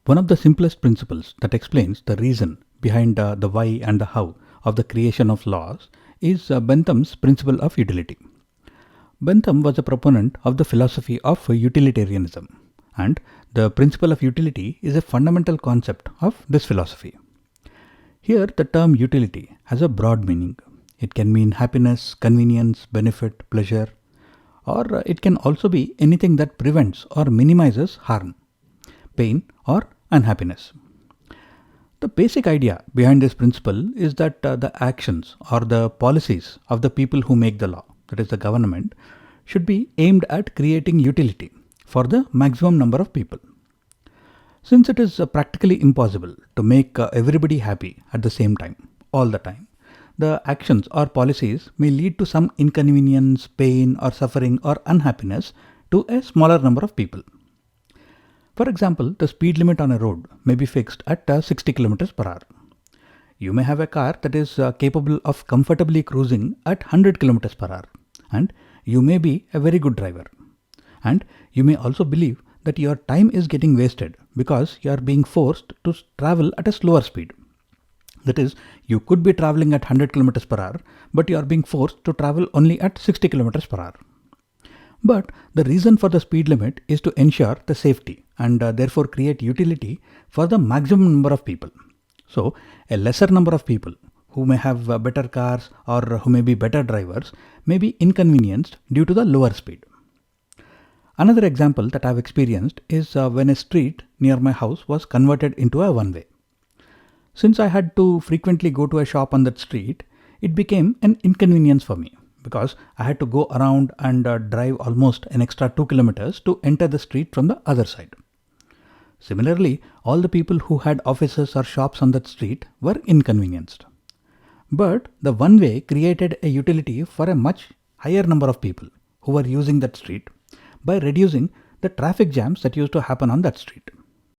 One of the simplest principles that explains the reason behind the why and the how of the creation of laws is Bentham's principle of utility. Bentham was a proponent of the philosophy of utilitarianism, and the principle of utility is a fundamental concept of this philosophy. Here, the term utility has a broad meaning. It can mean happiness, convenience, benefit, pleasure, or it can also be anything that prevents or minimizes harm, pain, or unhappiness. The basic idea behind this principle is that the actions or the policies of the people who make the law, that is the government, should be aimed at creating utility for the maximum number of people. Since it is practically impossible to make everybody happy at the same time, all the time, the actions or policies may lead to some inconvenience, pain, or suffering or unhappiness to a smaller number of people. For example, the speed limit on a road may be fixed at 60 km per hour. You may have a car that is capable of comfortably cruising at 100 km per hour, and you may be a very good driver. And you may also believe that your time is getting wasted because you are being forced to travel at a slower speed. That is, you could be traveling at 100 km per hour, but you are being forced to travel only at 60 km per hour. But the reason for the speed limit is to ensure the safety and therefore create utility for the maximum number of people. So, a lesser number of people who may have better cars or who may be better drivers may be inconvenienced due to the lower speed. Another example that I have experienced is when a street near my house was converted into a one-way. Since I had to frequently go to a shop on that street, it became an inconvenience for me because I had to go around and drive almost an extra 2 kilometers to enter the street from the other side. Similarly, all the people who had offices or shops on that street were inconvenienced. But the one-way created a utility for a much higher number of people who were using that street by reducing the traffic jams that used to happen on that street.